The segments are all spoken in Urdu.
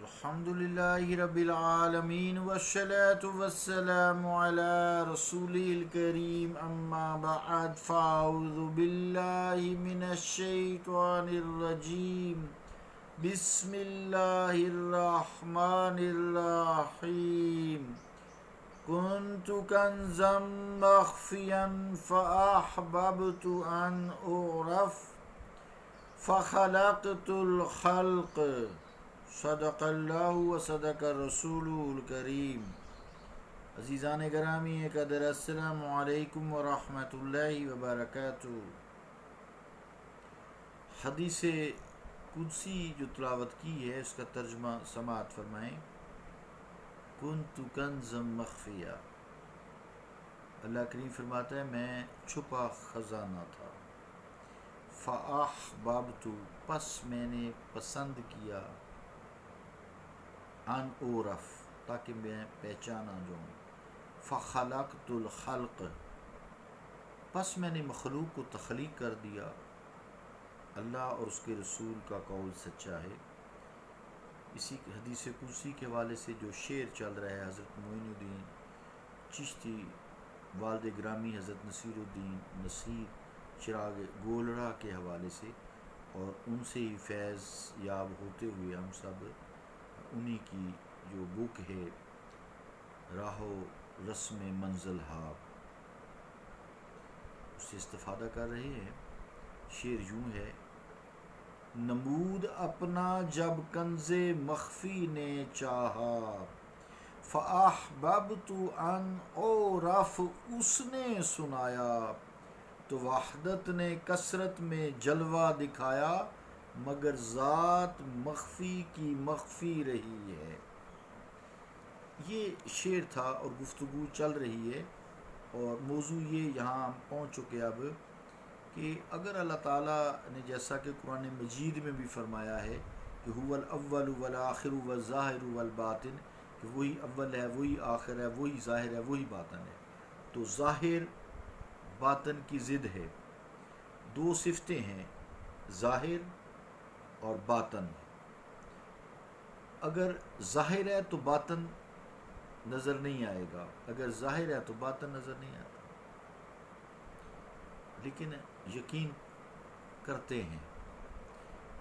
الحمد لله رب العالمين والصلاة والسلام على رسوله الكريم أما بعد فأعوذ بالله من الشيطان الرجيم بسم الله الرحمن الرحيم كنت كنزا مخفيا فأحببت أن أعرف فخلقت الخلق صدق اللہ و صدق الرسول الکریم۔ عزیزان گرامی قدر، السلام علیکم ورحمۃ اللہ وبرکاتہ۔ حدیث قدسی جو تلاوت کی ہے اس کا ترجمہ سماعت فرمائیں۔ کنت کنزا مخفیہ، اللہ کریم فرماتا ہے میں چھپا خزانہ تھا۔ فاحببت، پس میں نے پسند کیا، ان اعرف، تاکہ میں پہچانا جاؤں۔ فخلقت الخلق، پس میں نے مخلوق کو تخلیق کر دیا۔ اللہ اور اس کے رسول کا قول سچا ہے۔ اسی حدیث قدسی کے حوالے سے جو شعر چل رہا ہے حضرت معین الدین چشتی والد گرامی حضرت نصیر الدین نصیر چراغ گولڑا کے حوالے سے، اور ان سے ہی فیض یاب ہوتے ہوئے ہم سب انہی کی جو بک ہے راہ و رسم منزل ہا، اس سے استفادہ کر رہے ہیں۔ شعر یوں ہے: نمود اپنا جب کنز مخفی نے چاہا، فاحببت ان اعرف، اس نے سنایا تو وحدت نے کثرت میں جلوہ دکھایا، مگر ذات مخفی کی مخفی رہی ہے۔ یہ شعر تھا اور گفتگو چل رہی ہے، اور موضوع یہ یہاں ہم پہنچ چکے اب کہ اگر اللہ تعالیٰ نے جیسا کہ قرآن مجید میں بھی فرمایا ہے کہ هو الاول والآخر والظاہر والباطن، کہ وہی اول ہے، وہی آخر ہے، وہی ظاہر ہے، وہی باطن ہے، تو ظاہر باطن کی ضد ہے۔ دو صفتیں ہیں، ظاہر اور باطن۔ اگر ظاہر ہے تو باطن نظر نہیں آئے گا، اگر ظاہر ہے تو باطن نظر نہیں آتا، لیکن یقین کرتے ہیں۔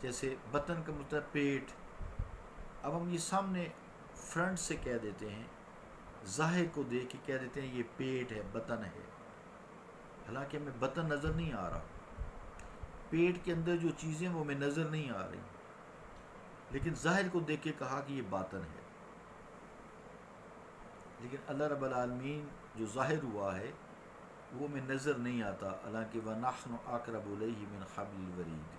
جیسے باطن کا مطلب پیٹ، اب ہم یہ سامنے فرنٹ سے کہہ دیتے ہیں، ظاہر کو دیکھ کے کہہ دیتے ہیں یہ پیٹ ہے، باطن ہے، حالانکہ ہمیں باطن نظر نہیں آ رہا، پیٹ کے اندر جو چیزیں وہ ہمیں نظر نہیں آ رہی، لیکن ظاہر کو دیکھ کے کہا کہ یہ باطن ہے۔ لیکن اللہ رب العالمین جو ظاہر ہوا ہے وہ ہمیں نظر نہیں آتا، حالانکہ وَنَحْنُ أَقْرَبُ إِلَيْهِ مِنْ حَبْلِ الْوَرِيدِ،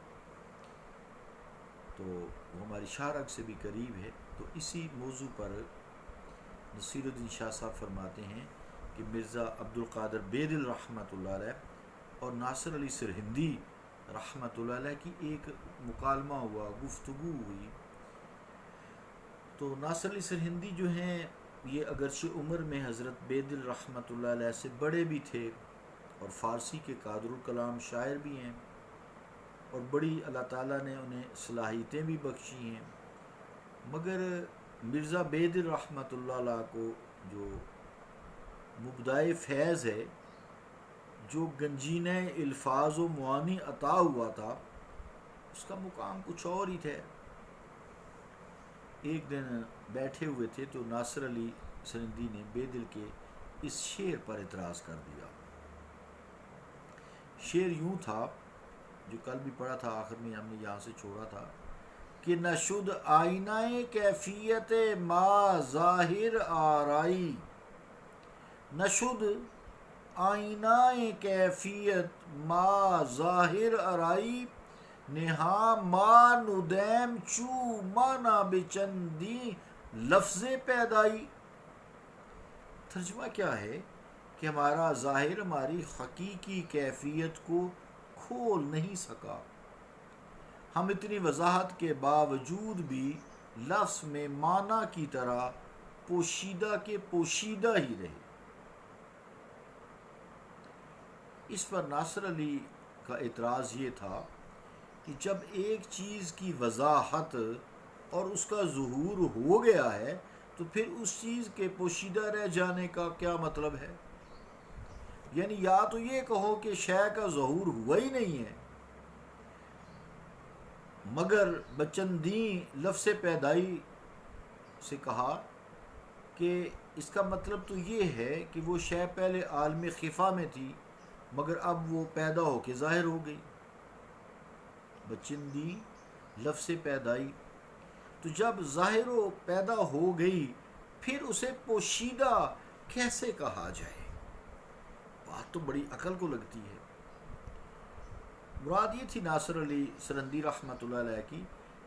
تو وہ ہماری شاہ رگ سے بھی قریب ہے۔ تو اسی موضوع پر نصیر الدین شاہ صاحب فرماتے ہیں کہ مرزا عبدالقادر بیدل رحمۃ اللہ علیہ اور ناصر علی سرہندی رحمۃ اللہ علیہ کی ایک مکالمہ ہوا، گفتگو ہوئی۔ تو ناصر علی سرہندی جو ہیں یہ اگرچہ عمر میں حضرت بیدل رحمۃ اللہ علیہ سے بڑے بھی تھے اور فارسی کے قادر الکلام شاعر بھی ہیں، اور بڑی اللہ تعالیٰ نے انہیں صلاحیتیں بھی بخشی ہیں، مگر مرزا بیدل رحمۃ اللہ علیہ کو جو مبدائے فیض ہے، جو گنجینہ الفاظ و معانی عطا ہوا تھا، اس کا مقام کچھ اور ہی تھا۔ ایک دن بیٹھے ہوئے تھے تو ناصر علی سرہندی نے بیدل کے اس شعر پر اعتراض کر دیا۔ شعر یوں تھا، جو کل بھی پڑھا تھا، آخر میں ہم نے یہاں سے چھوڑا تھا کہ نشد آئینہ کیفیت ما ظاہر آرائی، نشد آئینہ کیفیت ما ظاہر آرائی، نہا ما ندیم چو مانا بچندی لفظ پیدائی۔ ترجمہ کیا ہے کہ ہمارا ظاہر ہماری حقیقی کیفیت کو کھول نہیں سکا، ہم اتنی وضاحت کے باوجود بھی لفظ میں معنی کی طرح پوشیدہ کے پوشیدہ ہی رہے۔ اس پر ناصر علی کا اعتراض یہ تھا کہ جب ایک چیز کی وضاحت اور اس کا ظہور ہو گیا ہے تو پھر اس چیز کے پوشیدہ رہ جانے کا کیا مطلب ہے؟ یعنی یا تو یہ کہو کہ شے کا ظہور ہوا ہی نہیں ہے، مگر بچندیں لفظ پیدائی سے کہا کہ اس کا مطلب تو یہ ہے کہ وہ شے پہلے عالم خفا میں تھی مگر اب وہ پیدا ہو کے ظاہر ہو گئی، بچندی لفظ پیدائی، تو جب ظاہر و پیدا ہو گئی پھر اسے پوشیدہ کیسے کہا جائے؟ بات تو بڑی عقل کو لگتی ہے۔ مراد یہ تھی ناصر علی سرندی رحمۃ اللہ علیہ کی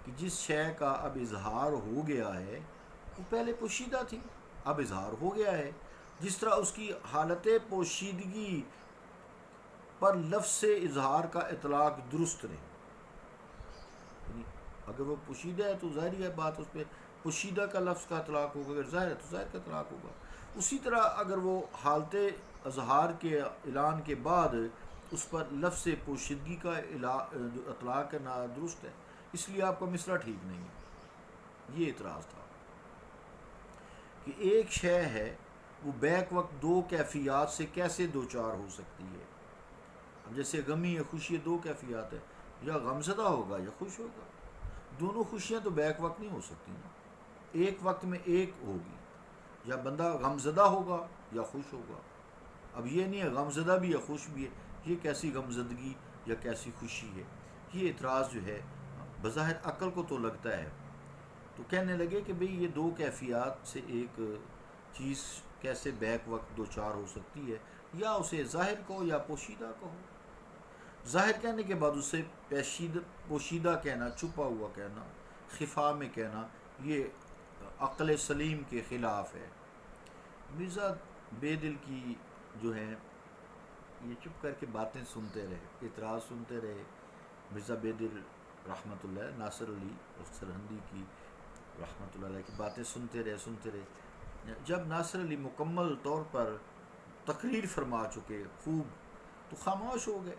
کہ جس شے کا اب اظہار ہو گیا ہے وہ پہلے پوشیدہ تھی، اب اظہار ہو گیا ہے، جس طرح اس کی حالت پوشیدگی پر لفظ اظہار کا اطلاق درست نہیں، یعنی اگر وہ پوشیدہ ہے تو ظاہری ہے بات اس پہ پوشیدہ کا لفظ کا اطلاق ہوگا، اگر ظاہر ہے تو ظاہر کا اطلاق ہوگا۔ اسی طرح اگر وہ حالت اظہار کے اعلان کے بعد اس پر لفظ پوشیدگی کا جو اطلاق ہے نادرست ہے، اس لیے آپ کا مصرع ٹھیک نہیں ہے۔ یہ اعتراض تھا کہ ایک شے ہے وہ بیک وقت دو کیفیات سے کیسے دو چار ہو سکتی ہے؟ اب جیسے غمی یا خوشی دو کیفیات ہے، یا غمزدہ ہوگا یا خوش ہوگا، دونوں خوشیاں تو بیک وقت نہیں ہو سکتی نا، ایک وقت میں ایک ہوگی، یا بندہ غمزدہ ہوگا یا خوش ہوگا۔ اب یہ نہیں ہے غمزدہ بھی ہے خوش بھی ہے، یہ کیسی غمزدگی یا کیسی خوشی ہے؟ یہ اعتراض جو ہے بظاہر عقل کو تو لگتا ہے، تو کہنے لگے کہ بھئی یہ دو کیفیات سے ایک چیز کیسے بیک وقت دو چار ہو سکتی ہے؟ یا اسے ظاہر کہو یا پوشیدہ کہو۔ ظاہر کہنے کے بعد اسے پوشیدہ کہنا، چھپا ہوا کہنا، خفا میں کہنا، یہ عقل سلیم کے خلاف ہے۔ مرزا بے دل کی جو ہے یہ چپ کر کے باتیں سنتے رہے، اعتراض سنتے رہے۔ مرزا بے دل رحمۃ اللہ ناصر علی سرہندی کی رحمۃ اللہ علیہ کی باتیں سنتے رہے۔ جب ناصر علی مکمل طور پر تقریر فرما چکے خوب، تو خاموش ہو گئے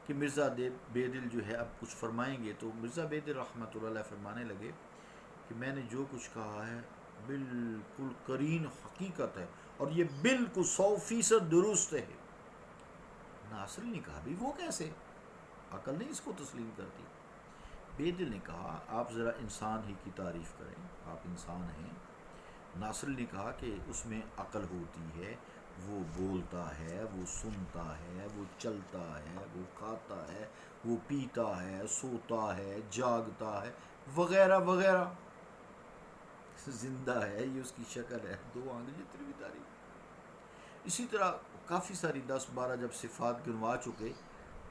کہ مرزا بے دل جو ہے اب کچھ فرمائیں گے، تو مرزا بے دل رحمۃ اللہ علیہ فرمانے لگے کہ میں نے جو کچھ کہا ہے بالکل قرین حقیقت ہے اور یہ بالکل 100% درست ہے۔ ناصر نے کہا بھی وہ کیسے؟ عقل نہیں اس کو تسلیم کرتی۔ بے دل نے کہا آپ ذرا انسان ہی کی تعریف کریں، آپ انسان ہیں۔ ناصر نے کہا کہ اس میں عقل ہوتی ہے، وہ بولتا ہے، وہ سنتا ہے، وہ چلتا ہے، وہ کھاتا ہے، وہ پیتا ہے، سوتا ہے، جاگتا ہے، وغیرہ وغیرہ، زندہ ہے، یہ اس کی شکل ہے، دو آنکھ، جتنی بھی تعریف۔ اسی طرح کافی ساری 10-12 جب صفات گنوا چکے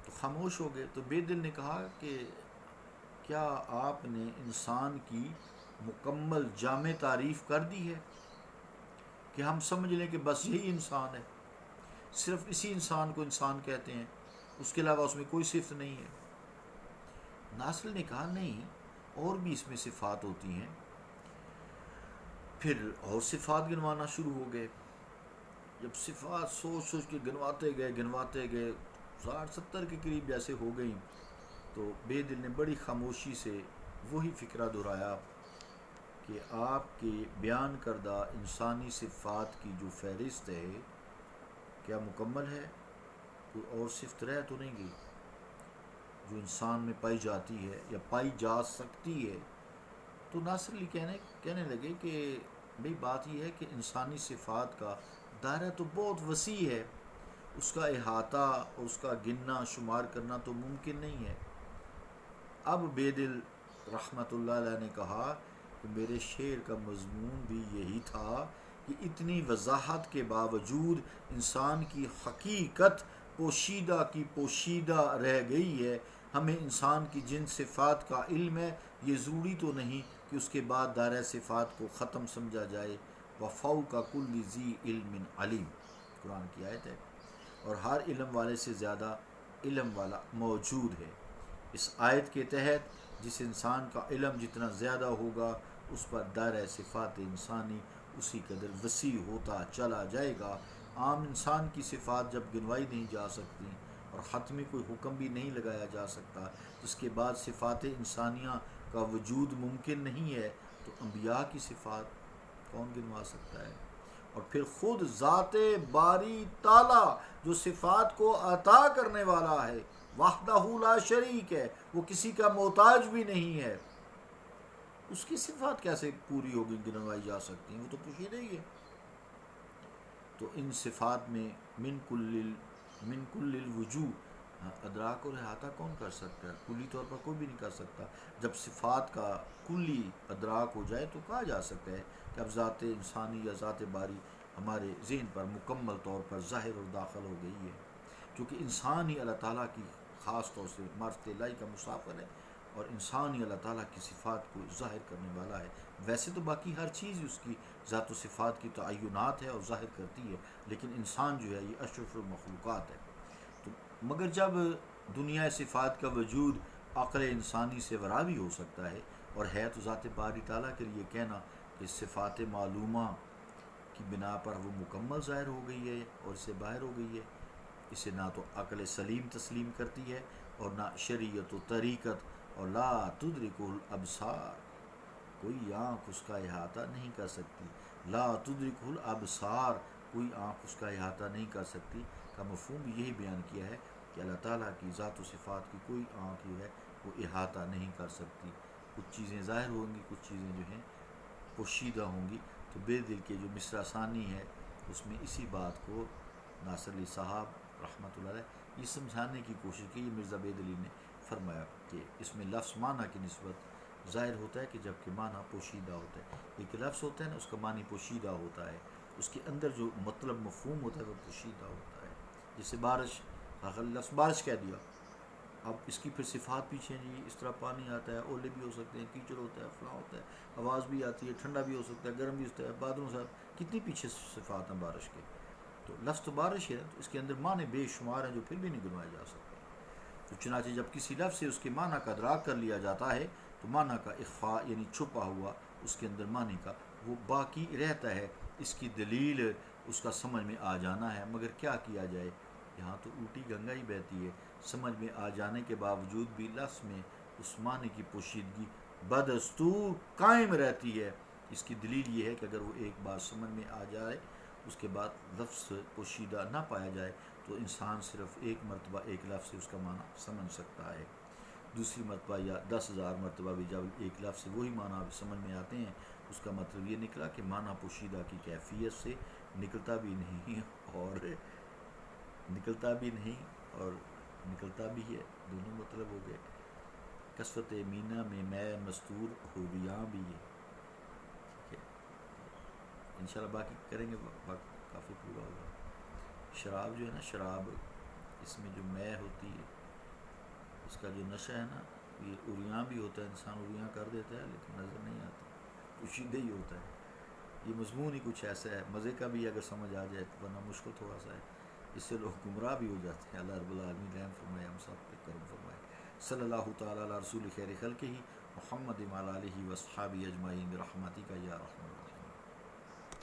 تو خاموش ہو گئے۔ تو بے دل نے کہا کہ کیا آپ نے انسان کی مکمل جامع تعریف کر دی ہے کہ ہم سمجھ لیں کہ بس یہی انسان ہے، صرف اسی انسان کو انسان کہتے ہیں، اس کے علاوہ اس میں کوئی صفت نہیں ہے؟ ناصر نے کہا نہیں، اور بھی اس میں صفات ہوتی ہیں۔ پھر اور صفات گنوانا شروع ہو گئے۔ جب صفات سوچ کے گنواتے گئے 60-70 کے قریب جیسے ہو گئیں، تو بے دل نے بڑی خاموشی سے وہی فکرہ دہرایا کہ آپ کے بیان کردہ انسانی صفات کی جو فہرست ہے کیا مکمل ہے؟ کوئی اور صفت رہ تو نہیں گئی جو انسان میں پائی جاتی ہے یا پائی جا سکتی ہے؟ تو ناصر علی کہنے لگے کہ بھئی بات یہ ہے کہ انسانی صفات کا دائرہ تو بہت وسیع ہے، اس کا احاطہ، اس کا گننا شمار کرنا تو ممکن نہیں ہے۔ اب بے دل رحمۃ اللہ علیہ نے کہا کہ میرے شعر کا مضمون بھی یہی تھا کہ اتنی وضاحت کے باوجود انسان کی حقیقت پوشیدہ کی پوشیدہ رہ گئی ہے۔ ہمیں انسان کی جن صفات کا علم ہے یہ ضروری تو نہیں کہ اس کے بعد دائرہ صفات کو ختم سمجھا جائے۔ وَفَوْقَ كُلِّ ذِي عِلْمٍ عَلِيمٌ، قرآن کی آیت ہے، اور ہر علم والے سے زیادہ علم والا موجود ہے۔ اس آیت کے تحت جس انسان کا علم جتنا زیادہ ہوگا اس پر دائرہ صفات انسانی اسی قدر وسیع ہوتا چلا جائے گا۔ عام انسان کی صفات جب گنوائی نہیں جا سکتی اور حتمی کوئی حکم بھی نہیں لگایا جا سکتا، اس کے بعد صفات انسانیہ کا وجود ممکن نہیں ہے تو انبیاء کی صفات کون گنوا سکتا ہے؟ اور پھر خود ذات باری تعالیٰ جو صفات کو عطا کرنے والا ہے، وحدہ لا شریک ہے، وہ کسی کا محتاج بھی نہیں ہے، اس کی صفات کیسے پوری ہوگی، گنوائی جا سکتی ہیں؟ وہ تو پوشیدہ ہی ہے۔ تو ان صفات میں من کل الوجوہ ادراک اور احاطہ کون کر سکتا ہے؟ کلی طور پر کوئی بھی نہیں کر سکتا۔ جب صفات کا کلی ادراک ہو جائے تو کہا جا سکتا ہے کہ اب ذات انسانی یا ذات باری ہمارے ذہن پر مکمل طور پر ظاہر اور داخل ہو گئی ہے، کیونکہ انسان ہی اللہ تعالیٰ کی خاص طور سے معرفت الہی کا مسافر ہے، اور انسان ہی اللہ تعالیٰ کی صفات کو ظاہر کرنے والا ہے۔ ویسے تو باقی ہر چیز اس کی ذات و صفات کی تعینات ہے اور ظاہر کرتی ہے، لیکن انسان جو ہے یہ اشرف المخلوقات ہے۔ تو مگر جب دنیا صفات کا وجود عقل انسانی سے ورا بھی ہو سکتا ہے، اور ہے تو ذات باری تعالیٰ کے لیے کہنا کہ صفات معلومہ کی بنا پر وہ مکمل ظاہر ہو گئی ہے اور اس سے باہر ہو گئی ہے، اسے نہ تو عقل سلیم تسلیم کرتی ہے اور نہ شریعت و طریقت، اور لا تدرک الابصار، کوئی آنکھ اس کا احاطہ نہیں کر سکتی، لا تدرک الابصار، کوئی آنکھ اس کا احاطہ نہیں کر سکتی کا مفہوم یہی بیان کیا ہے کہ اللہ تعالیٰ کی ذات و صفات کی کوئی آنکھ جو ہے وہ احاطہ نہیں کر سکتی۔ کچھ چیزیں ظاہر ہوں گی، کچھ چیزیں جو ہیں پوشیدہ ہوں گی۔ تو بے دل کے جو مصرع ثانی ہے اس میں اسی بات کو ناصر علی صاحب رحمۃ اللہ علیہ یہ سمجھانے کی کوشش کی۔ مرزا بید علی نے فرمایا کہ اس میں لفظ معنی کی نسبت ظاہر ہوتا ہے کہ جب کہ معنی پوشیدہ ہوتا ہے۔ ایک لفظ ہوتا ہے نا، اس کا معنی پوشیدہ ہوتا ہے، اس کے اندر جو مطلب مفہوم ہوتا ہے وہ پوشیدہ ہوتا ہے۔ جیسے بارش، لفظ بارش کہہ دیا، اب اس کی پھر صفات پیچھے جی اس طرح پانی آتا ہے، اولے بھی ہو سکتے ہیں، کیچڑ ہوتا ہے، فلاں ہوتا ہے، آواز بھی آتی ہے، ٹھنڈا بھی ہو سکتا ہے، گرم بھی ہوتا ہے، بادلوں سے کتنی پیچھے صفات ہیں بارش کے۔ تو لفظ تو بارش ہے، تو اس کے اندر معنی بے شمار ہیں جو پھر بھی نہیں گنوائے جا سکتے۔ تو چنانچہ جب کسی لفظ سے اس کے معنی کا ادراک کر لیا جاتا ہے تو معنی کا اخفاء یعنی چھپا ہوا اس کے اندر معنی کا وہ باقی رہتا ہے۔ اس کی دلیل اس کا سمجھ میں آ جانا ہے، مگر کیا کیا جائے، یہاں تو الٹی گنگا ہی بہتی ہے۔ سمجھ میں آ جانے کے باوجود بھی لفظ میں اس معنی کی پوشیدگی بدستور قائم رہتی ہے۔ اس کی دلیل یہ ہے کہ اگر وہ ایک بار سمجھ میں آ جائے، اس کے بعد لفظ پوشیدہ نہ پایا جائے تو انسان صرف ایک مرتبہ ایک لفظ سے اس کا معنی سمجھ سکتا ہے، دوسری مرتبہ یا 10,000 مرتبہ بھی جب ایک لفظ سے وہی معنی سمجھ میں آتے ہیں، اس کا مطلب یہ نکلا کہ معنی پوشیدہ کی کیفیت سے نکلتا بھی نہیں اور نکلتا بھی ہے، دونوں مطلب ہو گئے۔ کثرت مینا میں میں مستور خوبیاں بھی ہے، ٹھیک ہے، انشاءاللہ باقی کریں گے، کافی پورا ہوگا۔ شراب جو ہے نا، شراب اس میں جو میں ہوتی ہے اس کا جو نشہ ہے نا، یہ اریاں بھی ہوتا ہے، انسان اریاں کر دیتا ہے لیکن نظر نہیں آتا، پوشیدہ ہی ہوتا ہے۔ یہ مضمون ہی کچھ ایسا ہے، مزے کا بھی اگر سمجھ آ جائے تو، ورنہ مشکل تھوڑا سا ہے، اس سے لوگ گمراہ بھی ہو جاتے ہیں۔ اللہ رب العالمین رحم فرمائے، ہم سب پہ کرم فرمائے۔ صلی اللہ تعالیٰ علی رسول خیر خلقہ محمد وعلی آلہ وصحبہ اجمعین برحمتک یا ارحم الراحمین۔